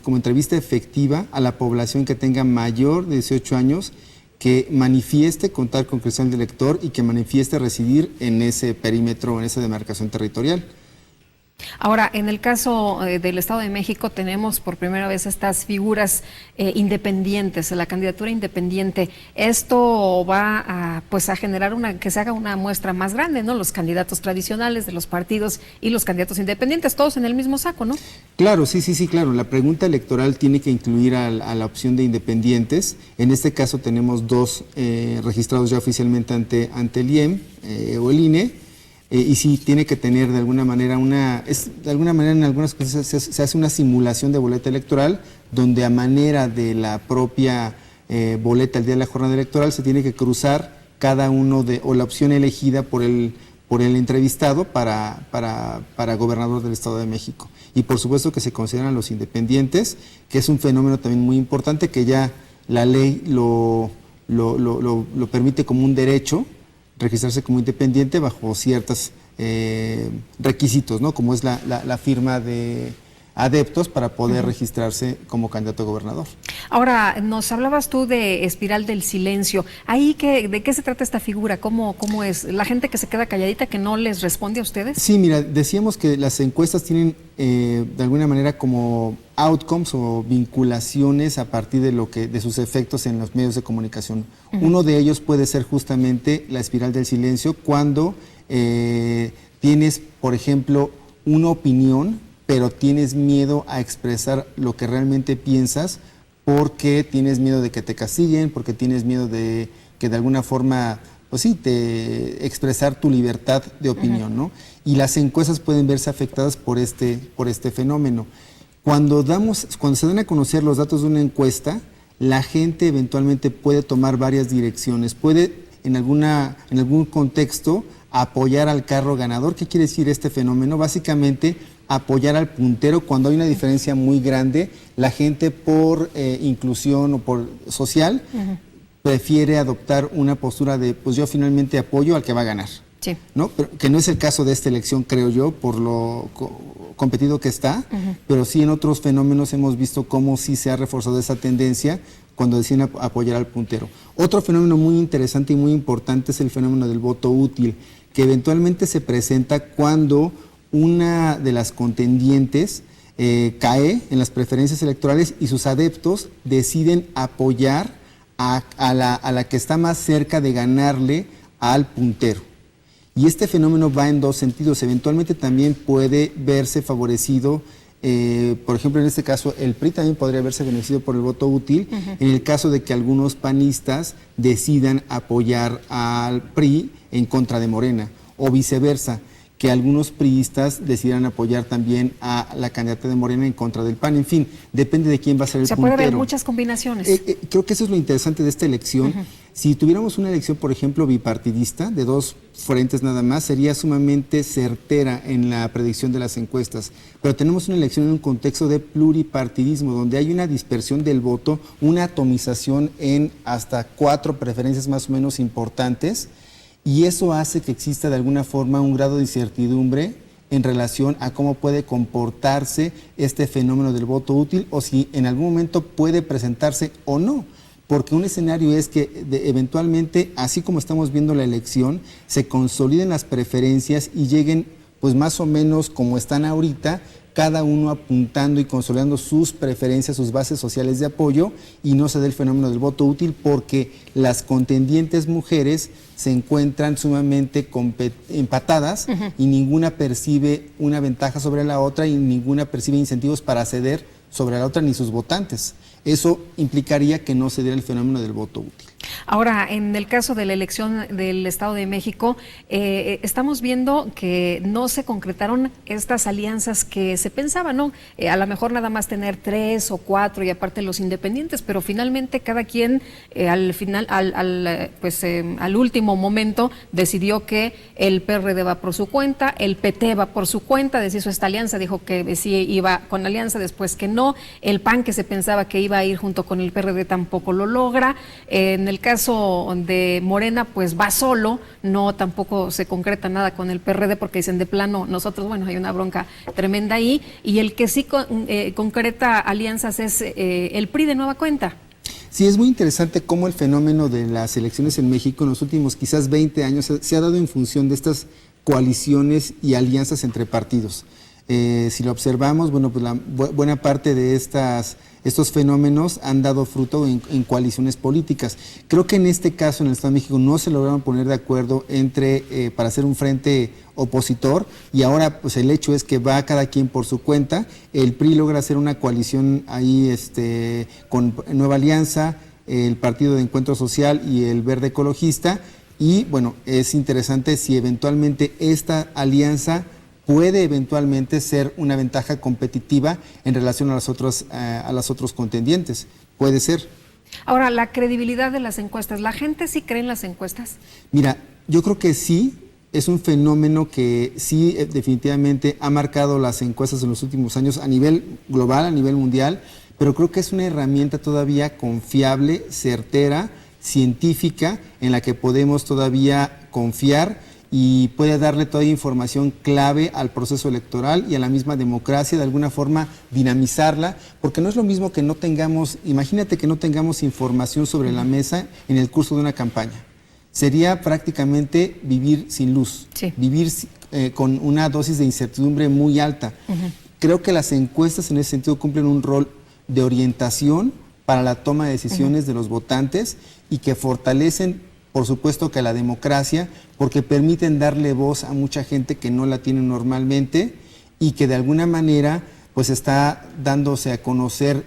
como entrevista efectiva a la población que tenga mayor de 18 años, que manifieste contar con credencial de elector y que manifieste residir en ese perímetro, en esa demarcación territorial. Ahora, en el caso del Estado de México tenemos por primera vez estas figuras independientes, la candidatura independiente. Esto va a generar que se haga una muestra más grande, ¿no? Los candidatos tradicionales de los partidos y los candidatos independientes, todos en el mismo saco, ¿no? Claro, sí, claro. La pregunta electoral tiene que incluir a la opción de independientes. En este caso tenemos 2 registrados ya oficialmente ante el IEM o el INE. Y sí, tiene que tener de alguna manera en algunas cosas se hace una simulación de boleta electoral, donde a manera de la propia boleta el día de la jornada electoral se tiene que cruzar cada uno o la opción elegida por el entrevistado para gobernador del Estado de México. Y por supuesto que se consideran los independientes, que es un fenómeno también muy importante, que ya la ley lo permite como un derecho, registrarse como independiente bajo ciertos requisitos, ¿no? Como es la firma de adeptos para poder registrarse como candidato a gobernador. Ahora, nos hablabas tú de espiral del silencio. ¿Ahí de qué se trata esta figura? ¿Cómo es? ¿La gente que se queda calladita, que no les responde a ustedes? Sí, mira, decíamos que las encuestas tienen de alguna manera como outcomes o vinculaciones a partir de sus efectos en los medios de comunicación. Uno de ellos puede ser justamente la espiral del silencio, cuando tienes, por ejemplo, una opinión, pero tienes miedo a expresar lo que realmente piensas porque tienes miedo de que te castiguen, porque tienes miedo de que de alguna forma, pues sí, expresar tu libertad de opinión, ¿no? Y las encuestas pueden verse afectadas por este fenómeno. Cuando se dan a conocer los datos de una encuesta, la gente eventualmente puede tomar varias direcciones, puede en algún contexto apoyar al carro ganador. ¿Qué quiere decir este fenómeno? Básicamente apoyar al puntero cuando hay una diferencia muy grande. La gente por inclusión o por social prefiere adoptar una postura de pues yo finalmente apoyo al que va a ganar. Sí. ¿No? Pero, que no es el caso de esta elección, creo yo, por lo competido que está, pero sí en otros fenómenos hemos visto cómo sí se ha reforzado esa tendencia cuando deciden apoyar al puntero. Otro fenómeno muy interesante y muy importante es el fenómeno del voto útil, que eventualmente se presenta cuando una de las contendientes cae en las preferencias electorales y sus adeptos deciden apoyar a la que está más cerca de ganarle al puntero. Y este fenómeno va en dos sentidos. Eventualmente también puede verse favorecido, por ejemplo, en este caso, el PRI también podría verse beneficiado por el voto útil, en el caso de que algunos panistas decidan apoyar al PRI en contra de Morena, o viceversa, que algunos priistas decidan apoyar también a la candidata de Morena en contra del PAN. En fin, depende de quién va a ser el puntero. Se puede ver muchas combinaciones. Creo que eso es lo interesante de esta elección. Si tuviéramos una elección, por ejemplo, bipartidista, de dos frentes nada más, sería sumamente certera en la predicción de las encuestas. Pero tenemos una elección en un contexto de pluripartidismo, donde hay una dispersión del voto, una atomización en hasta 4 preferencias más o menos importantes, y eso hace que exista de alguna forma un grado de incertidumbre en relación a cómo puede comportarse este fenómeno del voto útil o si en algún momento puede presentarse o no. Porque un escenario es que eventualmente, así como estamos viendo la elección, se consoliden las preferencias y lleguen pues más o menos como están ahorita, cada uno apuntando y consolidando sus preferencias, sus bases sociales de apoyo, y no se dé el fenómeno del voto útil porque las contendientes mujeres se encuentran sumamente empatadas y ninguna percibe una ventaja sobre la otra y ninguna percibe incentivos para ceder sobre la otra ni sus votantes. Eso implicaría que no se diera el fenómeno del voto útil. Ahora, en el caso de la elección del Estado de México, estamos viendo que no se concretaron estas alianzas que se pensaban, ¿no? A lo mejor nada más tener 3 o 4 y aparte los independientes, pero finalmente cada quien al último momento decidió que el PRD va por su cuenta, el PT va por su cuenta, deshizo esta alianza, dijo que sí iba con alianza, después que no, el PAN que se pensaba que iba a ir junto con el PRD tampoco lo logra. En el caso de Morena, pues va solo, no tampoco se concreta nada con el PRD porque dicen de plano, nosotros, bueno, hay una bronca tremenda ahí, y el que sí concreta alianzas es el PRI de nueva cuenta. Sí, es muy interesante cómo el fenómeno de las elecciones en México en los últimos quizás 20 años se ha dado en función de estas coaliciones y alianzas entre partidos. Si lo observamos, bueno, pues la buena parte de estos fenómenos han dado fruto en coaliciones políticas. Creo que en este caso, en el Estado de México, no se lograron poner de acuerdo para hacer un frente opositor, y ahora pues el hecho es que va cada quien por su cuenta. El PRI logra hacer una coalición ahí con Nueva Alianza, el Partido de Encuentro Social y el Verde Ecologista, y bueno, es interesante si eventualmente esta alianza puede eventualmente ser una ventaja competitiva en relación a los otros contendientes. Puede ser. Ahora, la credibilidad de las encuestas, ¿la gente sí cree en las encuestas? Mira, yo creo que sí, es un fenómeno que sí definitivamente ha marcado las encuestas en los últimos años a nivel global, a nivel mundial, pero creo que es una herramienta todavía confiable, certera, científica, en la que podemos todavía confiar y puede darle toda información clave al proceso electoral y a la misma democracia, de alguna forma dinamizarla, porque no es lo mismo que no tengamos, imagínate que no tengamos información sobre la mesa en el curso de una campaña. Sería prácticamente vivir sin luz, vivir con una dosis de incertidumbre muy alta. Creo que las encuestas en ese sentido cumplen un rol de orientación para la toma de decisiones de los votantes y que fortalecen, por supuesto, que la democracia, porque permiten darle voz a mucha gente que no la tiene normalmente y que de alguna manera pues está dándose a conocer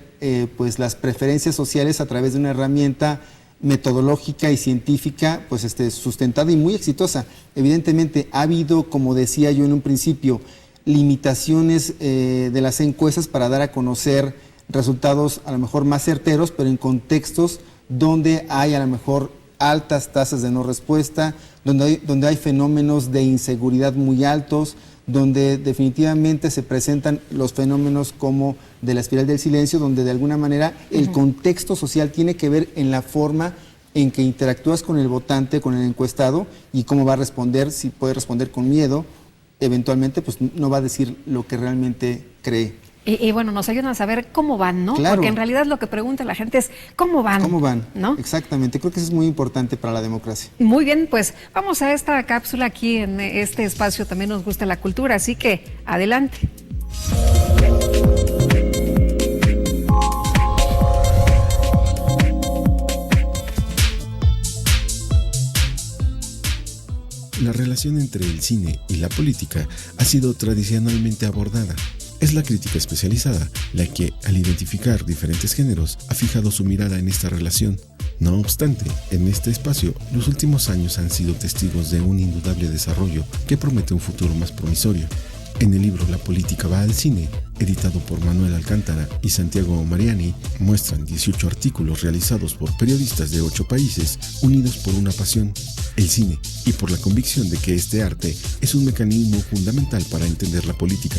pues las preferencias sociales a través de una herramienta metodológica y científica pues sustentada y muy exitosa. Evidentemente ha habido, como decía yo en un principio, limitaciones de las encuestas para dar a conocer resultados a lo mejor más certeros, pero en contextos donde hay a lo mejor altas tasas de no respuesta, donde hay fenómenos de inseguridad muy altos, donde definitivamente se presentan los fenómenos como de la espiral del silencio, donde de alguna manera el contexto social tiene que ver en la forma en que interactúas con el votante, con el encuestado, y cómo va a responder, si puede responder con miedo, eventualmente pues no va a decir lo que realmente cree. Y bueno, nos ayudan a saber cómo van, ¿no? Claro. Porque en realidad lo que pregunta la gente es ¿cómo van? ¿Cómo van? ¿No? Exactamente, creo que eso es muy importante para la democracia. Muy bien, pues vamos a esta cápsula aquí en este espacio, también nos gusta la cultura, así que adelante. La relación entre el cine y la política ha sido tradicionalmente abordada. Es la crítica especializada la que, al identificar diferentes géneros, ha fijado su mirada en esta relación. No obstante, en este espacio, los últimos años han sido testigos de un indudable desarrollo que promete un futuro más promisorio. En el libro La política va al cine, editado por Manuel Alcántara y Santiago Mariani, muestran 18 artículos realizados por periodistas de 8 países unidos por una pasión, el cine, y por la convicción de que este arte es un mecanismo fundamental para entender la política.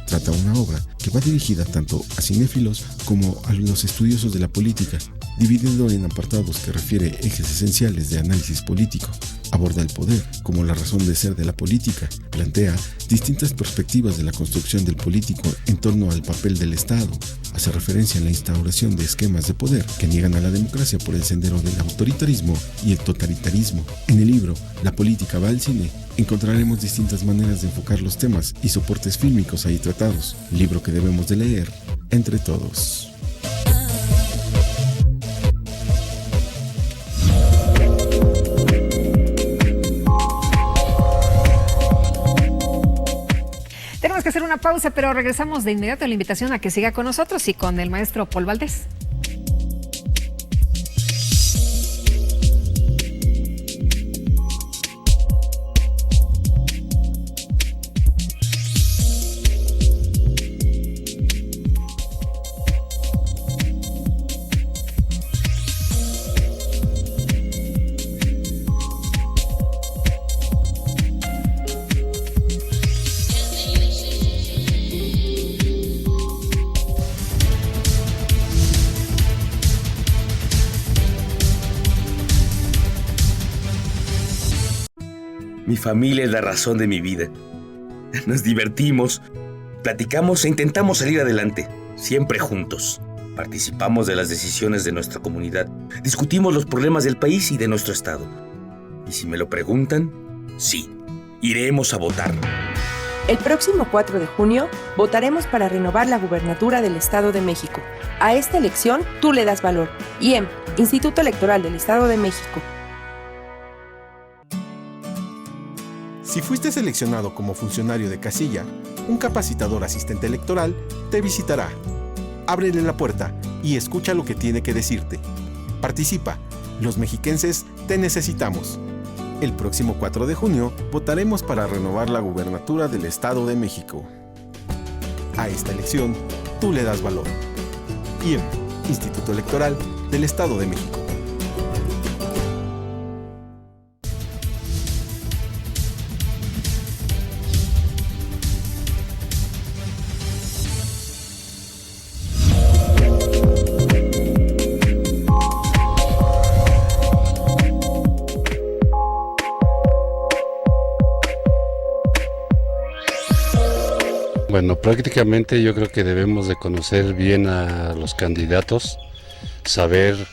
Trata una obra que va dirigida tanto a cinéfilos como a los estudiosos de la política, dividido en apartados que refiere ejes esenciales de análisis político. Aborda el poder como la razón de ser de la política, plantea distintas perspectivas de la construcción del político en torno al papel del Estado, hace referencia a la instauración de esquemas de poder que niegan a la democracia por el sendero del autoritarismo y el totalitarismo. En el libro La política va al cine, encontraremos distintas maneras de enfocar los temas y soportes fílmicos ahí tratados, libro que debemos de leer entre todos. Tenemos que hacer una pausa, pero regresamos de inmediato a la invitación a que siga con nosotros y con el maestro Paul Valdés. Mi familia es la razón de mi vida. Nos divertimos, platicamos e intentamos salir adelante, siempre juntos. Participamos de las decisiones de nuestra comunidad, discutimos los problemas del país y de nuestro estado. Y si me lo preguntan, sí, iremos a votar. El próximo 4 de junio votaremos para renovar la gubernatura del Estado de México. A esta elección tú le das valor. IEM, Instituto Electoral del Estado de México. Si fuiste seleccionado como funcionario de casilla, un capacitador asistente electoral te visitará. Ábrele la puerta y escucha lo que tiene que decirte. Participa. Los mexiquenses te necesitamos. El próximo 4 de junio votaremos para renovar la gubernatura del Estado de México. A esta elección, tú le das valor. IEM, Instituto Electoral del Estado de México. Bueno, prácticamente yo creo que debemos de conocer bien a los candidatos, saber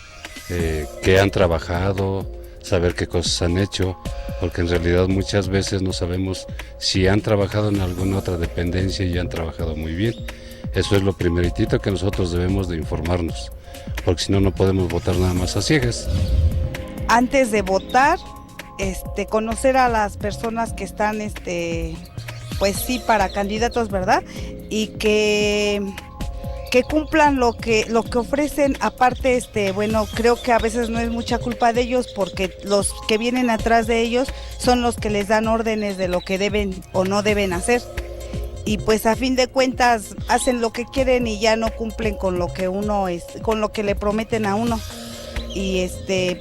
qué han trabajado, saber qué cosas han hecho, porque en realidad muchas veces no sabemos si han trabajado en alguna otra dependencia y han trabajado muy bien. Eso es lo primeritito que nosotros debemos de informarnos, porque si no, no podemos votar nada más a ciegas. Antes de votar, conocer a las personas que están, pues sí, para candidatos, ¿verdad? Y que que cumplan lo que ofrecen. Aparte, bueno, creo que a veces no es mucha culpa de ellos, porque los que vienen atrás de ellos son los que les dan órdenes de lo que deben o no deben hacer. Y pues a fin de cuentas hacen lo que quieren y ya no cumplen con lo que con lo que le prometen a uno. Y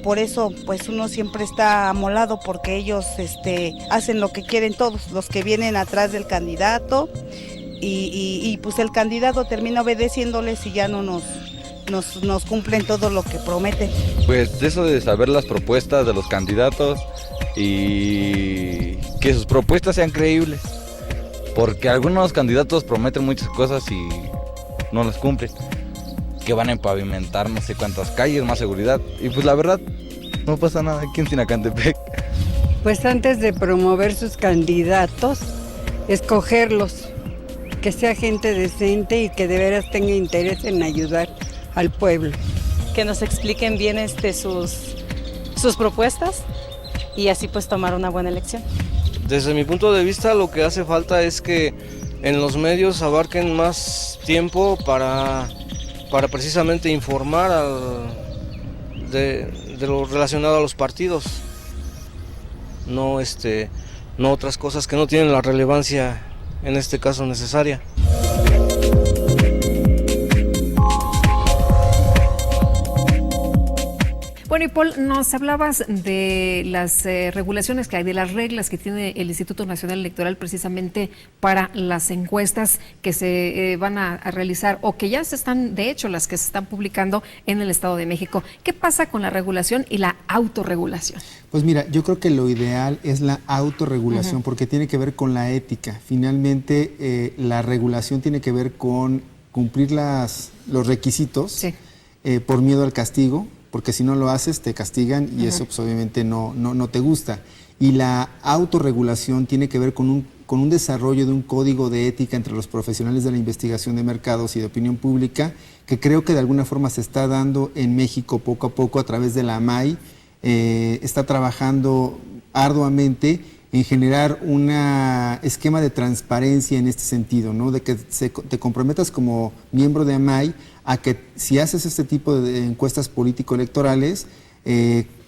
por eso pues uno siempre está amolado, porque ellos hacen lo que quieren todos, los que vienen atrás del candidato, y pues el candidato termina obedeciéndoles y ya no nos cumplen todo lo que prometen. Pues eso de saber las propuestas de los candidatos y que sus propuestas sean creíbles, porque algunos candidatos prometen muchas cosas y no las cumplen, que van a empavimentar no sé cuántas calles, más seguridad, y pues la verdad no pasa nada aquí en Sinacantepec. Pues antes de promover sus candidatos, escogerlos, que sea gente decente y que de veras tenga interés en ayudar al pueblo. Que nos expliquen bien sus propuestas y así pues tomar una buena elección. Desde mi punto de vista, lo que hace falta es que en los medios abarquen más tiempo para precisamente informar de lo relacionado a los partidos, no otras cosas que no tienen la relevancia en este caso necesaria. Bueno, y Paul, nos hablabas de las regulaciones que hay, de las reglas que tiene el Instituto Nacional Electoral precisamente para las encuestas que se van a realizar, o que ya se están, de hecho, las que se están publicando en el Estado de México. ¿Qué pasa con la regulación y la autorregulación? Pues mira, yo creo que lo ideal es la autorregulación, porque tiene que ver con la ética. Finalmente, la regulación tiene que ver con cumplir los requisitos, por miedo al castigo, porque si no lo haces te castigan y eso pues, obviamente no te gusta. Y la autorregulación tiene que ver con un desarrollo de un código de ética entre los profesionales de la investigación de mercados y de opinión pública, que creo que de alguna forma se está dando en México poco a poco a través de la AMAI. Está trabajando arduamente en generar un esquema de transparencia en este sentido, ¿no? De que te comprometas como miembro de AMAI a que si haces este tipo de encuestas político-electorales,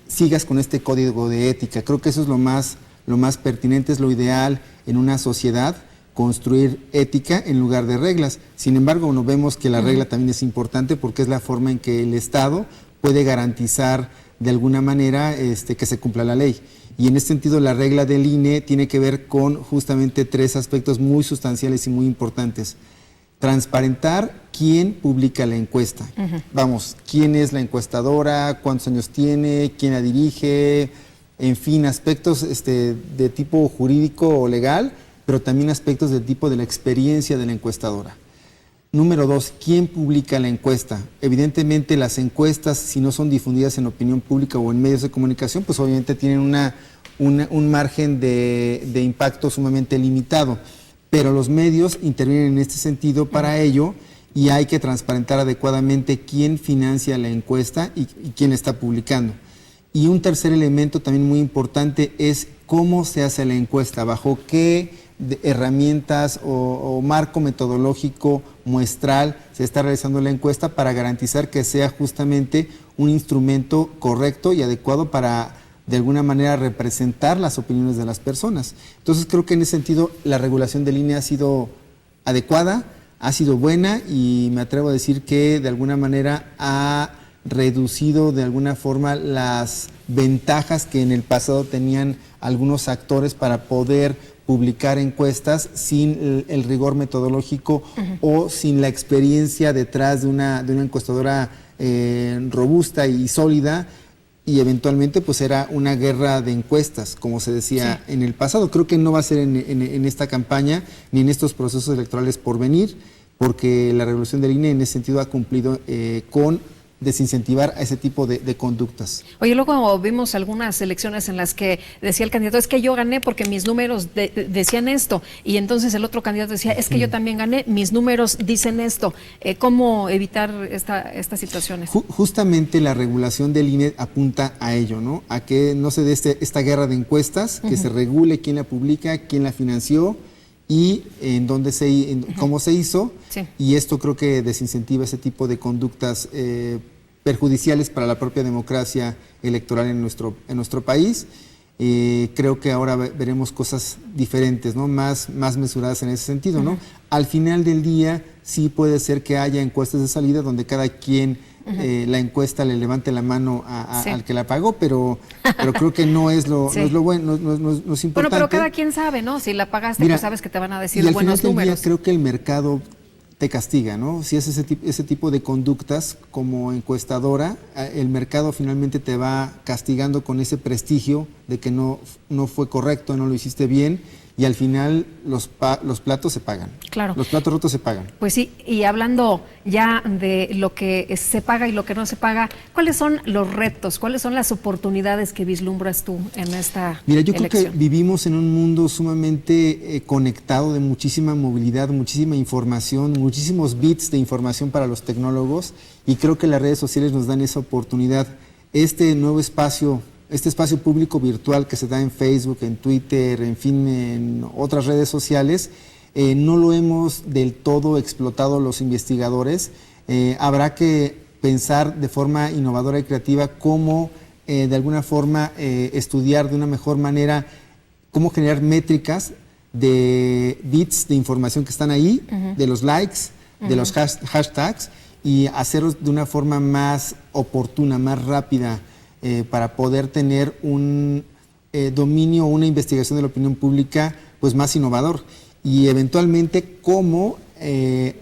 sigas con este código de ética. Creo que eso es lo más pertinente, es lo ideal en una sociedad, construir ética en lugar de reglas. Sin embargo, no vemos que la regla también es importante, porque es la forma en que el Estado puede garantizar de alguna manera que se cumpla la ley. Y en este sentido, la regla del INE tiene que ver con justamente 3 aspectos muy sustanciales y muy importantes. Transparentar quién publica la encuesta. Vamos, quién es la encuestadora, cuántos años tiene, quién la dirige, en fin, aspectos de tipo jurídico o legal, pero también aspectos del tipo de la experiencia de la encuestadora. Número 2, ¿quién publica la encuesta? Evidentemente las encuestas, si no son difundidas en opinión pública o en medios de comunicación, pues obviamente tienen un margen de impacto sumamente limitado. Pero los medios intervienen en este sentido para ello, y hay que transparentar adecuadamente quién financia la encuesta y quién la está publicando. Y un tercer elemento también muy importante es cómo se hace la encuesta, bajo qué herramientas o marco metodológico muestral se está realizando la encuesta, para garantizar que sea justamente un instrumento correcto y adecuado para de alguna manera representar las opiniones de las personas. Entonces creo que en ese sentido la regulación de INE ha sido adecuada, ha sido buena, y me atrevo a decir que de alguna manera ha reducido de alguna forma las ventajas que en el pasado tenían algunos actores para poder publicar encuestas sin el rigor metodológico o sin la experiencia detrás de una encuestadora robusta y sólida, y eventualmente pues era una guerra de encuestas, como se decía en el pasado. Creo que no va a ser en esta campaña ni en estos procesos electorales por venir, porque la regulación del INE en ese sentido ha cumplido con desincentivar a ese tipo de conductas. Oye, luego vimos algunas elecciones en las que decía el candidato, es que yo gané porque mis números decían esto, y entonces el otro candidato decía, es que yo también gané, mis números dicen esto. ¿Cómo evitar estas situaciones? Justamente la regulación del INE apunta a ello, ¿no? A que no se dé esta guerra de encuestas, que se regule quién la publica, quién la financió, y en dónde cómo se hizo, Sí. y esto creo que desincentiva ese tipo de conductas perjudiciales para la propia democracia electoral en nuestro país. Creo que ahora veremos cosas diferentes, ¿no? Más mesuradas en ese sentido, ¿no? Al final del día sí puede ser que haya encuestas de salida donde cada quien la encuesta le levante la mano Sí. al que la pagó, pero creo que no es lo, Sí. no es lo bueno, no es importante. Bueno, pero cada quien sabe, ¿no? Si la pagaste, Mira, pues sabes que te van a decir y al buenos final del números. día creo que el mercado te castiga, ¿no? Si es ese tipo de conductas como encuestadora, el mercado finalmente te va castigando con ese prestigio de que no fue correcto, no lo hiciste bien, y al final los platos se pagan. Claro. Los platos rotos se pagan. Pues sí, y hablando ya de lo que se paga y lo que no se paga, ¿cuáles son los retos, cuáles son las oportunidades que vislumbras tú en esta Mira, yo elección? creo que vivimos en un mundo sumamente conectado, de muchísima movilidad, muchísima información, muchísimos bits de información para los tecnólogos, y creo que las redes sociales nos dan esa oportunidad. Este nuevo espacio público virtual que se da en Facebook, en Twitter, en fin, en otras redes sociales, no lo hemos del todo explotado los investigadores. Habrá que pensar de forma innovadora y creativa cómo, de alguna forma, estudiar de una mejor manera cómo generar métricas de bits de información que están ahí, de los likes, de los hashtags, y hacerlos de una forma más oportuna, más rápida, para poder tener un dominio o una investigación de la opinión pública pues más innovador, y eventualmente cómo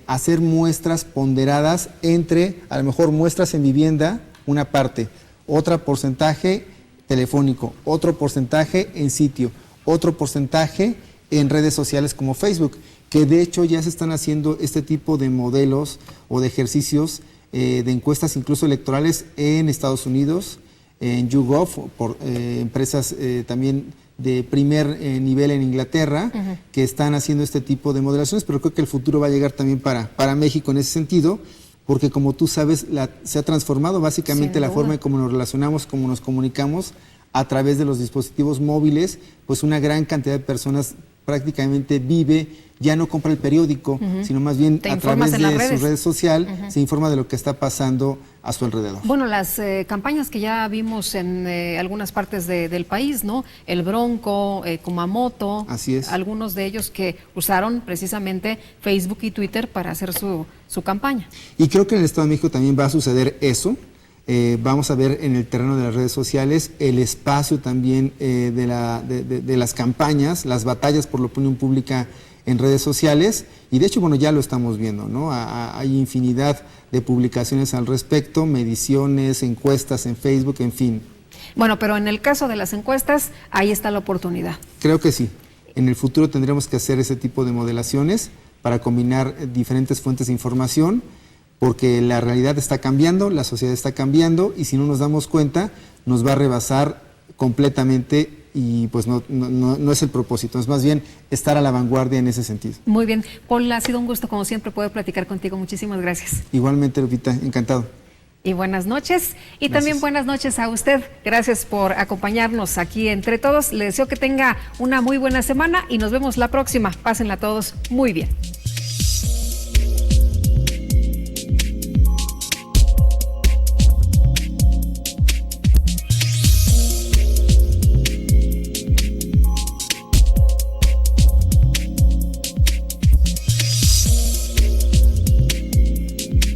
hacer muestras ponderadas entre, a lo mejor, muestras en vivienda, una parte, otra porcentaje telefónico, otro porcentaje en sitio, otro porcentaje en redes sociales como Facebook, que de hecho ya se están haciendo este tipo de modelos o de ejercicios de encuestas incluso electorales en Estados Unidos, en YouGov, por empresas también de primer nivel en Inglaterra, que están haciendo este tipo de modelaciones, pero creo que el futuro va a llegar también para México en ese sentido, porque como tú sabes, se ha transformado básicamente la forma en cómo nos relacionamos, cómo nos comunicamos a través de los dispositivos móviles. Pues una gran cantidad de personas prácticamente vive, ya no compra el periódico, sino más bien a través de su red social se informa de lo que está pasando a su alrededor. Bueno, las campañas que ya vimos en algunas partes del país, ¿no? El Bronco, Kumamoto, así es. Algunos de ellos que usaron precisamente Facebook y Twitter para hacer su campaña. Y creo que en el Estado de México también va a suceder eso. Vamos a ver en el terreno de las redes sociales el espacio también de las campañas, las batallas por la opinión pública en redes sociales, y de hecho, bueno, ya lo estamos viendo, ¿no? Hay infinidad de publicaciones al respecto, mediciones, encuestas en Facebook, en fin. Bueno, pero en el caso de las encuestas, ahí está la oportunidad. Creo que sí. En el futuro tendremos que hacer ese tipo de modelaciones para combinar diferentes fuentes de información, porque la realidad está cambiando, la sociedad está cambiando, y si no nos damos cuenta, nos va a rebasar completamente, y pues no es el propósito, es más bien estar a la vanguardia en ese sentido. Muy bien. Paul, ha sido un gusto, como siempre, poder platicar contigo. Muchísimas gracias. Igualmente, Lupita, encantado. Y buenas noches. Y también buenas noches a usted. Gracias por acompañarnos aquí Entre Todos. Le deseo que tenga una muy buena semana y nos vemos la próxima. Pásenla todos muy bien.